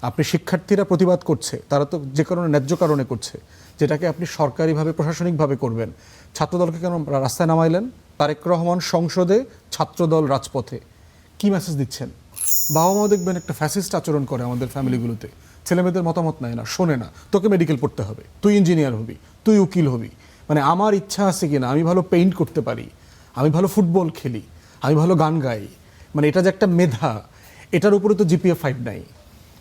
আপনি শিক্ষার্থীরা প্রতিবাদ করছে, তারা তো যে কারণে ন্যায্য কারণে করছে, যেটাকে আপনি সরকারিভাবে প্রশাসনিকভাবে করবেন। ছাত্রদলকে কেন রাস্তায় নামাইলেন? তারেক রহমান সংসদে, ছাত্রদল রাজপথে। কি মেসেজ দিচ্ছেন? বাবা মাও দেখবেন একটা ফ্যাসিস্ট আচরণ করে আমাদের ফ্যামিলিগুলোতে, ছেলেমেয়েদের মতামত নেয় না, শোনে না। তোকে মেডিকেল পড়তে হবে, তুই ইঞ্জিনিয়ার হবি, তুই উকিল হবি। মানে আমার ইচ্ছা আছে কিনা, আমি ভালো পেইন্ট করতে পারি, আমি ভালো ফুটবল খেলি, আমি ভালো গান গাই, মানে এটা যে একটা মেধা, এটার উপরে তো জিপিএ 5 নাই।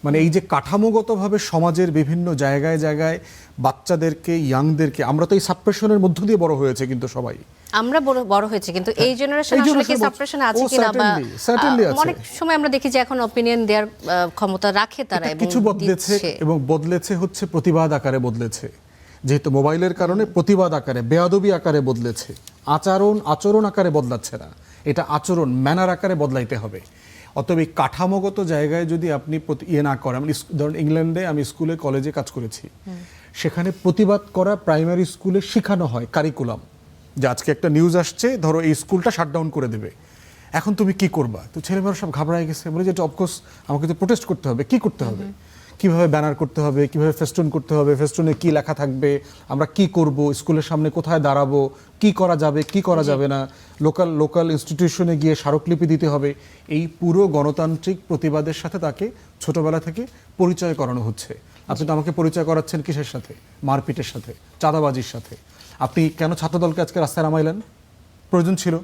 মানে এই যে কাঠামোগতভাবে সমাজের বিভিন্ন জায়গায় জায়গায় বাচ্চাদেরকে, ইয়াংদেরকে, আমরা তো এই সাপ্রেশনের মধ্য দিয়ে বড় হয়েছে, কিন্তু সবাই আমরা বড় হয়েছে, কিন্তু এই জেনারেশন আসলে কি সাপ্রেশন আছে কিনা, বা অনেক সময় আমরা দেখি যে এখন অপিনিয়ন দেওয়ার ক্ষমতা রাখে তারা, এবং কিছু বদলেছে, এবং বদলেছে হচ্ছে প্রতিবাদ আকারে বদলেছে। যেহেতু মোবাইলের কারণে প্রতিবাদ আকারে, বেয়াদবি আকারে বদলেছে। আচরণ আকারে বদলাচ্ছে না, এটা আচরণ ম্যানার আকারে বদলাইতে হবে। অতএব এই কাঠামোগত জায়গায় যদি আপনি না করেন, ধরুন ইংল্যান্ডে আমি স্কুলে কলেজে কাজ করেছি, সেখানে প্রতিবাদ করা প্রাইমারি স্কুলে শেখানো হয়, কারিকুলাম, যে আজকে একটা নিউজ আসছে, ধরো এই স্কুলটা শাটডাউন করে দেবে, এখন তুমি কি করবা? তো ছেলেমেয়েরা সব ঘাবড়ায় গেছে, বলে যে অফকোর্স আমাকে তো প্রোটেস্ট করতে হবে। কি করতে হবে? কিভাবে ব্যানার করতে হবে, কিভাবে ফেস্টুন করতে হবে, ফেস্টুনে কি লেখা থাকবে, আমরা কি করব, স্কুলের সামনে কোথায় দাঁড়াবো, কি করা যাবে, কি করা যাবে না, লোকাল ইনস্টিটিউশনে গিয়ে স্মারকলিপি দিতে হবে। এই পুরো গণতান্ত্রিক প্রতিবাদের সাথে তাকে ছোটবেলা থেকে পরিচয় করানো হচ্ছে। আপনি তো আমাকে পরিচয় করাচ্ছেন কিসের সাথে? মারপিটের সাথে, চাঁদাবাজির সাথে। আপনি কেন ছাত্রদলকে আজকে রাস্তায় নামাইলেন? প্রয়োজন ছিল?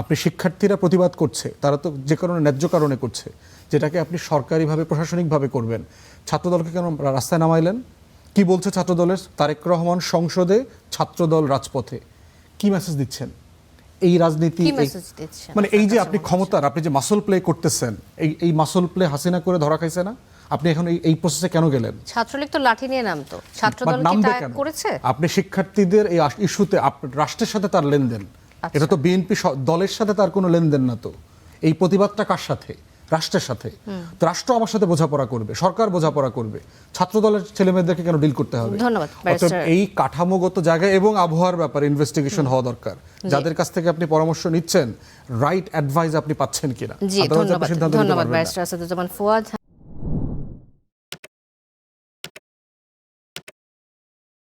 আপনি শিক্ষার্থীরা প্রতিবাদ করছে, তারা তো যে কারণে ন্যায্য কারণে করছে, যেটাকে আপনি সরকারিভাবে প্রশাসনিকভাবে করবেন। ছাত্রদলকে কেন রাস্তায় নামাইলেন? কি বলছে ছাত্রদলের? তারেক রহমান সংসদে, ছাত্রদল রাজপথে। কি মেসেজ দিচ্ছেন? এই রাজনীতি, মানে এই যে আপনি ক্ষমতার, আপনি যে মাসল প্লে করতেছেন, এই মাসল প্লে হাসিনা করে ধরা খাইছে না? আপনি এখন এই প্রসেসে কেন গেলেন? ছাত্রলীগ তো লাঠি নিয়ে নামতো, ছাত্রদল কি তা করেছে? আপনি শিক্ষার্থীদের এই ইস্যুতে রাষ্ট্রের সাথে তার লেনদেন, এটা তো বিএনপি দলের সাথে তার কোনো লেনদেন না। তো এই প্রতিবাদটা কার সাথে? রাষ্ট্রের সাথে। তো রাষ্ট্র আমার সাথে বোঝাপড়া করবে, সরকার বোঝাপড়া করবে, ছাত্র দলের ছেলেমেয়েদেরকে কেন ডিল করতে হবে? ধন্যবাদ। এই কাঠামোগত জায়গায় এবং আবহাওয়ার ব্যাপারে ইনভেস্টিগেশন হওয়া দরকার। যাদের কাছ থেকে আপনি পরামর্শ নিচ্ছেন, রাইট অ্যাডভাইস আপনি পাচ্ছেন কিনা? ধন্যবাদ ব্যারিস্টার আসাদুজ্জামান ফুয়াদ।